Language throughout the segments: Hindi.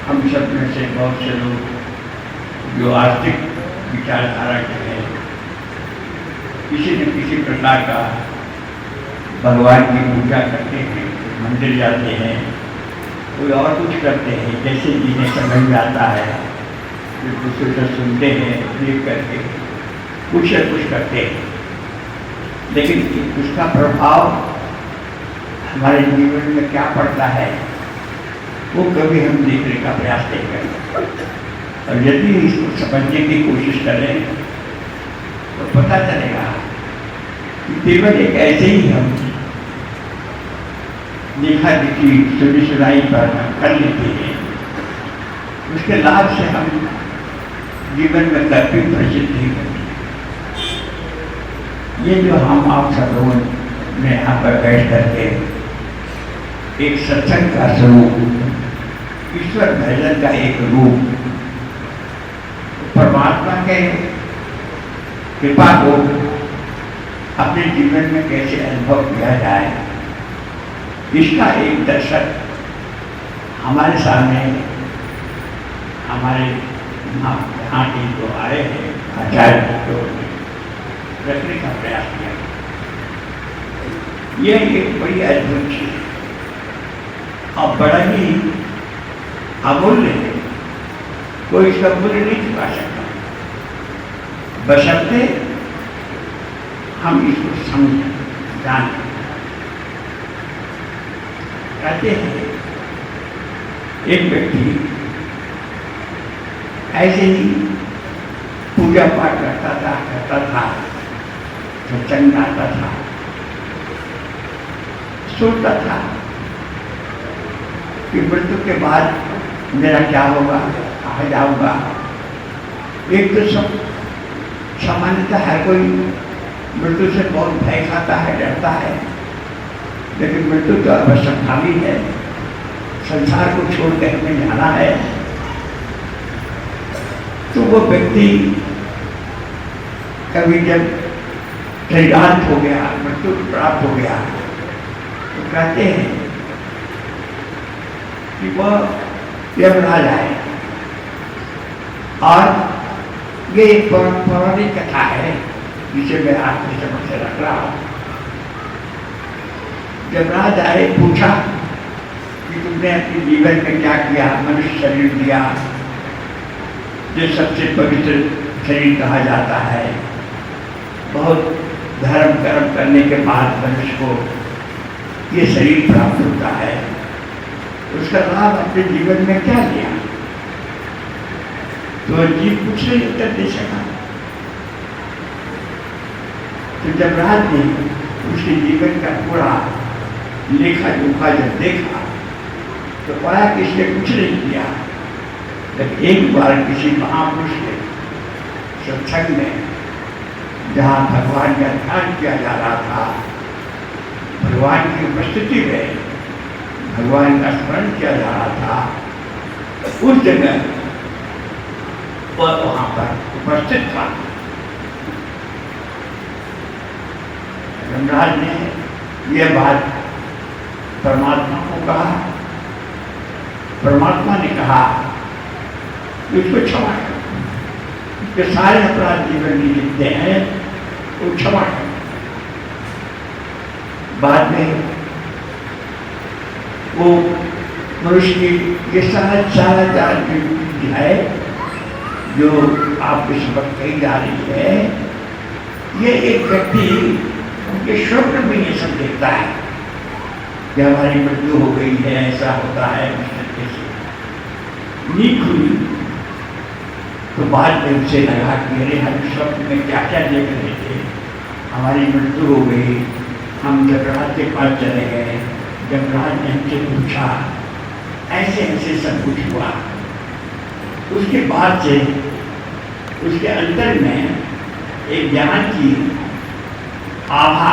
हम सब में से बहुत से लोग जो आर्थिक विचारधारा के हैं, किसी न किसी प्रकार का भगवान की पूजा करते हैं, मंदिर जाते हैं, कोई और कुछ करते हैं, जैसे जिन्हें समझ में आता है, जो दूसरे से सुनते हैं, देख करके कुछ न कुछ करते हैं। लेकिन उसका प्रभाव हमारे जीवन में क्या पड़ता है वो कभी हम देखने का प्रयास नहीं करते। और यदि इसको समझने की कोशिश करें तो पता चलेगा कि केवल एक ऐसे ही हम देखा देखी सुनी सुनाई पर कर लेते हैं, उसके लाभ से हम जीवन में कभी प्रचित नहीं करते। ये जो हम आप सब लोगों ने यहाँ पर बैठ करके एक सत्संग का स्वरूप, ईश्वर भजन का एक रूप, परमात्मा के कृपा को अपने जीवन में कैसे अनुभव किया जाए, इसका एक दर्शक हमारे सामने हमारे यहाँ के जो आए हैं आचार्य जो रखने का प्रयास किया। यह एक बड़ी अद्भुत चीज है और बड़ा ही अमूल्य है, कोई इसका मूल्य नहीं चुका सकता, बशर्ते हम इसको समझें, जानें। कहते हैं एक व्यक्ति ऐसे ही पूजा पाठ करता था, सत्संग गाता था, सोचता था कि मृत्यु के बाद मेरा क्या होगा, कहाँ जाऊंगा। एक तो सब सामान्यतः हर कोई मृत्यु से बहुत भय खाता है, डरता है, लेकिन मृत्यु तो अवश्यंभावी है, संसार को छोड़कर हमें जाना है। तो वो व्यक्ति कभी जब शरीरांत हो गया, मृत्यु प्राप्त हो गया, तो कहते हैं कि वह यमराज आए। और ये एक पौराणिक कथा है जिसे मैं आपके समक्ष रख रहा हूँ। यमराज आए, पूछा कि तुमने अपने जीवन में क्या किया, मनुष्य शरीर दिया जो सबसे पवित्र शरीर कहा जाता है, बहुत धर्म कर्म करने के बाद मनुष्य को ये शरीर प्राप्त होता है, उसका लाभ अपने जीवन में क्या लिया। तो जीव कुछ नहीं उत्तर दे सका। तो जब राज ने उसके जीवन का पूरा लेखा जोखा जब देखा तो पाया कि इसने कुछ नहीं किया। लेकिन एक बार किसी महापुरुष के सत्संग में, जहाँ भगवान का ध्यान किया जा रहा था, भगवान की उपस्थिति में भगवान का स्मरण किया जा रहा था, उस जगह वह वहाँ पर उपस्थित था। यमराज ने यह बात परमात्मा को कहा। परमात्मा ने कहा उसको क्षमा कर, कि सारे अपराध जीवन में जितने हैं वो क्षमा कर। बाद में वो मनुष्य की ये सारा जान है जो आप इस वक्त कही जा रही है, ये एक व्यक्ति उनके स्वप्न में ये सब देखता है कि हमारी मृत्यु हो गई है, ऐसा होता है। नींद हुई तो बाद में उसे लगा कि अरे हम स्वप्न में क्या क्या देख रहे थे, हमारी मृत्यु हो गई, हम जमराज के पास चले गए, जमराज ने हमसे पूछा, ऐसे ऐसे सब कुछ हुआ। उसके बाद से उसके अंदर में एक ज्ञान की आभा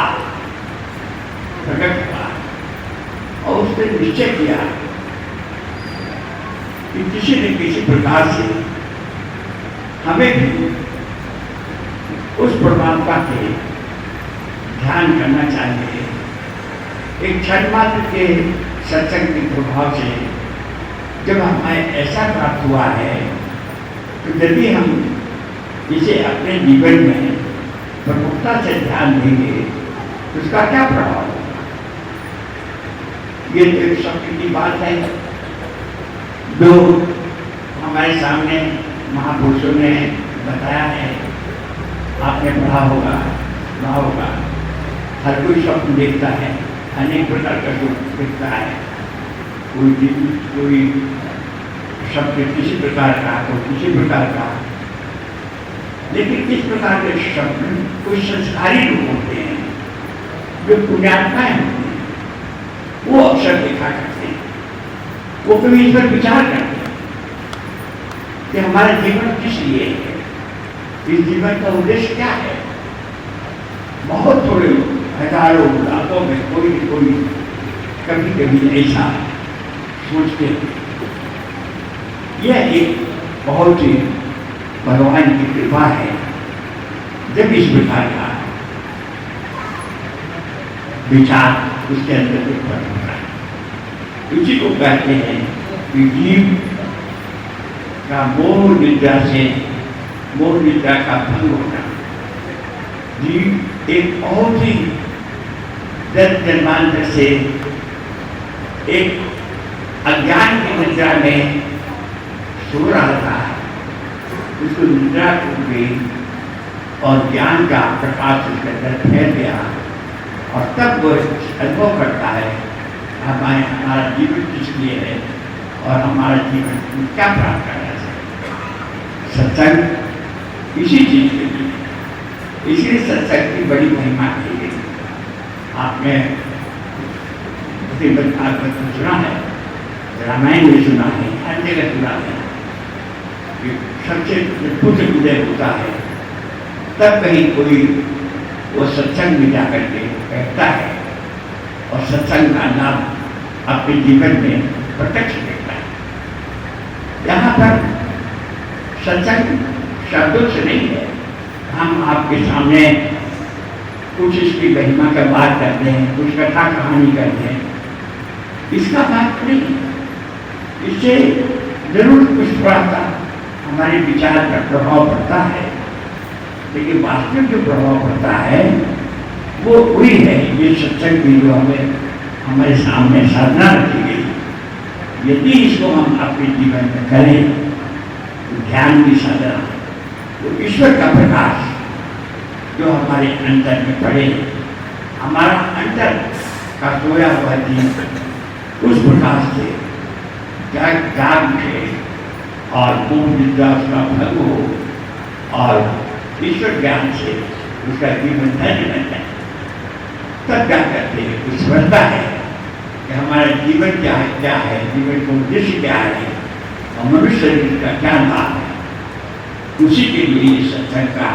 प्रकट हुआ और उसने निश्चय किया कि किसी न किसी प्रकार से हमें भी उस परमात्मा के ध्यान करना चाहिए। एक क्षण मात्र के सत्संग के प्रभाव से जब हमें ऐसा प्राप्त हुआ है तो यदि हम इसे अपने जीवन में प्रमुखता से ध्यान देंगे तो उसका क्या प्रभाव होगा? ये एक सत्य की बात है जो हमारे सामने महापुरुषों ने बताया है। आपने पढ़ा होगा, सुना होगा। हर कोई स्वप्न देखता है, अनेक प्रकार का स्वप्न देखता है। कोई शब्द किसी प्रकार का, तो किसी प्रकार का, लेकिन किस प्रकार के शब्द कोई संस्कारी लोग होते हैं जो पुण्यात्माएं होते हैं, वो अक्सर देखा करते हैं। वो कभी इस पर विचार करते हैं कि हमारा जीवन किस लिए है, इस जीवन का उद्देश्य क्या है। बहुत थोड़े लोग, हजारों लाखों में कोई कभी कभी ऐसा सोचते हैं। यह एक बहुत ही भगवान की कृपा है जब इस प्रकार का विचार उसके अंदर उत्पन्न होता है। उसी को कहते हैं कि जीव का मोह निद्रा का भंग होना। जीव एक बहुत ही जन्मांतर से एक अज्ञान की निद्रा में सो रहा था, उसको निद्रा टूट गई और ज्ञान का प्रकाश उसके अंदर फैल गया और तब वो अनुभव करता है हमारा जीवन किस लिए है और हमारा जीवन क्या प्राप्त करना चाहिए। सत्संग इसी चीज के लिए, इसलिए सत्संग की बड़ी महिमा की गई। आपने श्रीमद् भागवत में सुना है, रामायण में सुना है, हर जगह सुना है कि सबसे पुत्र उदय होता है तब कहीं कोई वो सत्संग में जाकर के बैठता है और सत्संग का लाभ अपने जीवन में प्रत्यक्ष देखता है। यहाँ पर सत्संग शब्दों से नहीं है। हम आपके सामने कुछ इसकी महिमा का बात करते हैं, कुछ कथा कहानी करते हैं, इसका बात नहीं। इससे जरूर कुछ थोड़ा सा हमारे विचार पर प्रभाव पड़ता है, लेकिन वास्तविक जो प्रभाव पड़ता है वो वही है। ये सत्संग की जो हमारे सामने साधना रखी गई, यदि इसको हम अपने जीवन में करें तो ध्यान की साधना, तो ईश्वर का प्रकाश जो हमारे अंदर में पड़े, हमारा अंदर का सोया हुआ जीव उस प्रकाश से जाग उठे और मोह निद्रा उसका भंग हो और ईश्वर ज्ञान से उसका जीवन धन्य बन जाए। तब क्या करते हैं, कुछ समझता है कि हमारा जीवन क्या है, जीवन का उद्देश्य क्या है और मनुष्य शरीर का क्या लाभ है। उसी के लिए इस सत्संग का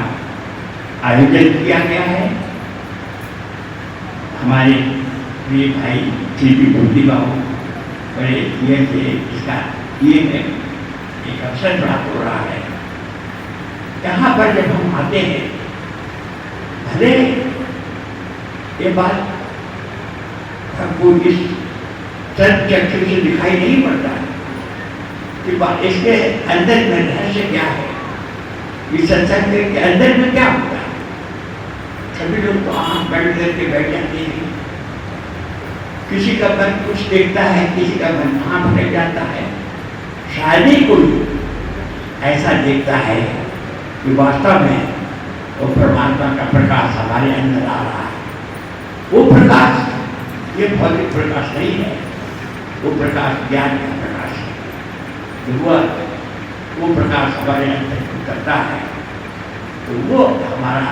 आयोजन किया गया है। हमारे प्रिय भाई श्री बुद्धि बाबू बड़े ये थे, इसका ये है एक अवसर प्राप्त हो रहा है। यहाँ पर जब हम आते हैं, भले ये बात हमको इस चक्षु से दिखाई नहीं पड़ता कि इसके अंदर में रहस्य क्या है, इस सत्संग के अंदर में क्या होता है। सभी लोग तो आंख बंद करके बैठ जाते हैं, किसी का मन कुछ देखता है, किसी का मन आंख फट जाता है। शायद ही कोई ऐसा देखता है कि वास्तव में वो परमात्मा का प्रकाश हमारे अंदर आ रहा है। वो प्रकाश ये भौतिक प्रकाश नहीं है, वो प्रकाश ज्ञान का प्रकाश है। वो प्रकाश हमारे अंदर करता है तो वो हमारा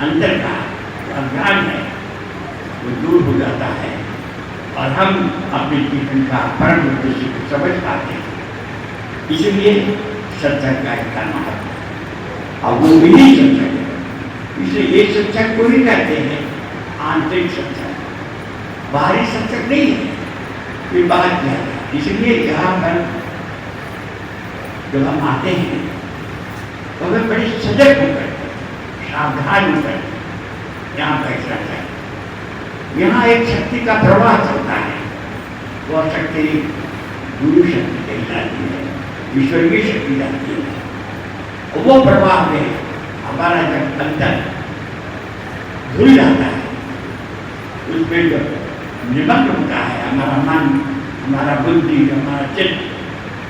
अंदर का अज्ञान है वो दूर हो जाता है और हम अपने जीवन का परम उद्देश्य को समझ पाते हैं। इसलिए सत्संग का इतना महत्व है और वो यही सत्संग है। इसलिए ये सत्संग को ही कहते हैं आंतरिक सत्संग, बाहरी सत्संग नहीं है। ये बात क्या है, इसलिए यहाँ पर जब हम आते हैं तो हमें बड़ी सजग होकर, सावधान होकर यहाँ बैठना चाहिए। यहाँ एक शक्ति का प्रवाह चलता है। वह शक्ति गुरु शक्ति कही जाती है, ईश्वरीय शक्ति जाती है। वो प्रभाव में हमारा जब अंतर धुल जाता है, उसमें जब निमग्न होता है हमारा मन, हमारा बुद्धि, हमारा चित्त,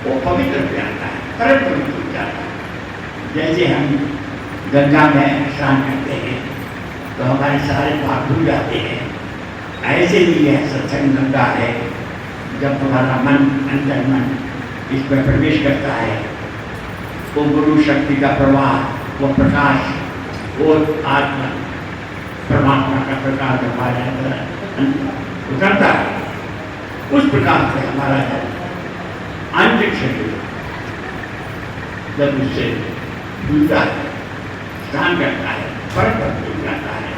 वो पवित्र हो जाता है, परम पवित्र हो जाता है। जैसे हम गंगा में स्नान करते हैं तो हमारे सारे पाप धुल जाते हैं, ऐसे ही यह सत्संग गंगा है। जब तुम्हारा मन, अंतर मन इसमें प्रवेश करता है, वो गुरु शक्ति का प्रवाह, वो प्रकाश, वो आत्मा परमात्मा का प्रकाश हमारे अंदर उतरता है। उस प्रकार से हमारा आंतरिक शरीर जब उससे खुलता है, स्नान करता है, फर्क बदल जाता है,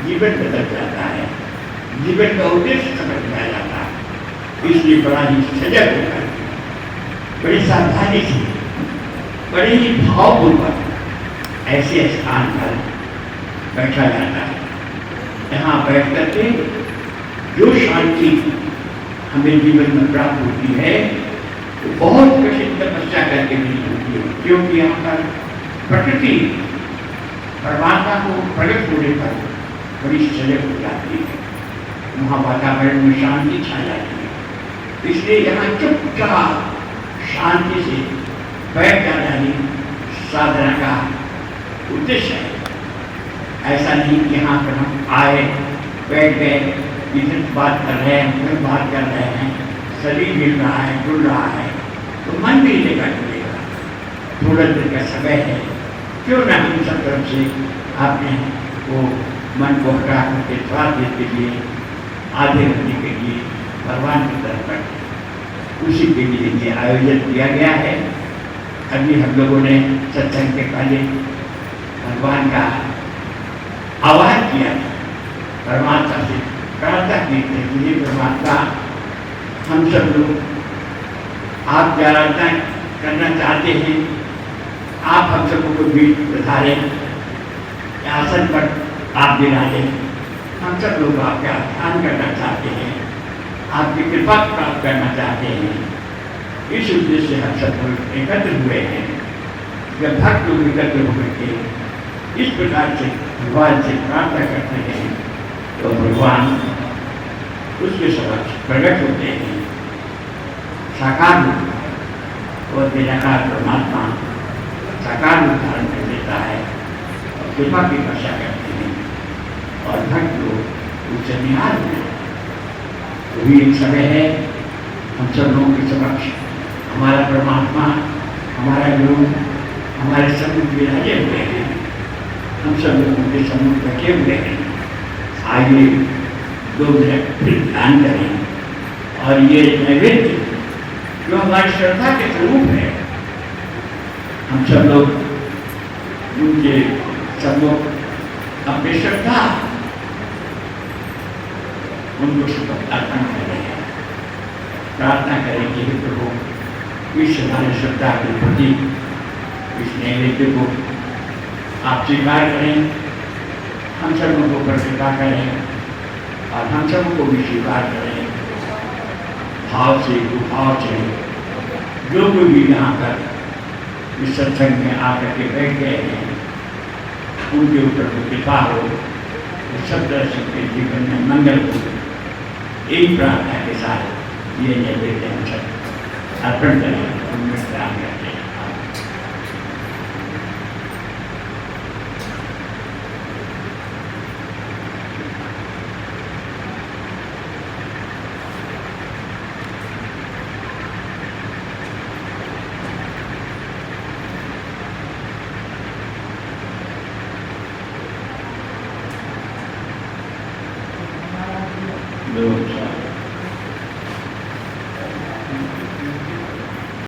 जीवन बदल जाता है, जीवन का उद्देश्य समझ में आ जाता है। इसलिए बड़ा ही सजग होकर, बड़ी सावधानी से, बड़े ही भावपूर्वक ऐसे स्थान पर बैठा जाता है। यहाँ बैठ करके जो शांति हमें जीवन में प्राप्त होती है, तो बहुत कठिन तपस्या करके नहीं होती है, क्योंकि यहाँ पर प्रकृति परमात्मा को प्रकट होने पर बड़ी सजग हो जाती है, वहाँ वातावरण में शांति छा जाती है। इसलिए यहाँ चुपचाप शांति से बैठ जाना ही साधना का उद्देश्य है। ऐसा नहीं कि यहाँ पर हम आए, बैठ गए, इधर बात कर रहे हैं, उधर बात कर रहे हैं, शरीर हिल रहा है, डुल रहा है, तो मन भी लेगा डुलेगा। थोड़ा देर का समय है, क्यों न हम सब तरफ से आपने वो मन को हटा करके थोड़ा देर के लिए, आधे घंटे के लिए भगवान की तरफ बढ़े, उसी के लिए ये आयोजन किया गया है। अभी हम लोगों ने सत्संग के पहले भगवान का आह्वान किया, परमात्मा से प्रार्थना की थी, परमात्मा हम सब लोग आप आराधना करना चाहते हैं, आप हम सबको को बीच पधारे, आसन पर आप बिठा दें, हम सब लोग आपका ध्यान करना चाहते हैं, आपकी कृपा प्राप्त करना चाहते हैं। इस उद्देश्य से हम सब लोग एकत्र हुए हैं। जब भक्त लोग एकत्र होकर के इस प्रकार से भगवान से प्रार्थना करते हैं, तो भगवान उसके समक्ष प्रकट होते हैं, साकार रूप और निराकार परमात्मा साकार रूप धारण कर देता है और कृपा की वर्षा करते हैं और भक्त लोग उससे निहार होते हैं। वही एक समय है, हम सब लोगों के समक्ष हमारा परमात्मा, हमारा गुरु हमारे सम्मुख विराजे हुए हैं, हम सब लोगों के सम्मुख रखे हुए हैं। आइए 2 मिनट फिर ध्यान करें और ये नैवेद्य जो हमारी श्रद्धा के स्वरूप है, हम सब लोग उनके सम्मुख अपनी श्रद्धा उनको अर्पण करें, प्रार्थना करें कि हे प्रभु इस हमारी श्रद्धा के प्रति इस नैवेद्य को आप स्वीकार करें, हम सब लोगों पर कृपा करें और हम सब को भी स्वीकार करें। भाव से, भाव से जो कोई भी यहाँ पर इस सत्संग में आकर के बैठ गए हैं, उनके ऊपर को कृपा हो, सब तरह से जीवन में मंगल हो, एक प्रार्थना के साथ ये नैवेद्य हम सब अर्पण करें, उनमें प्रणाम करते हैं। लोग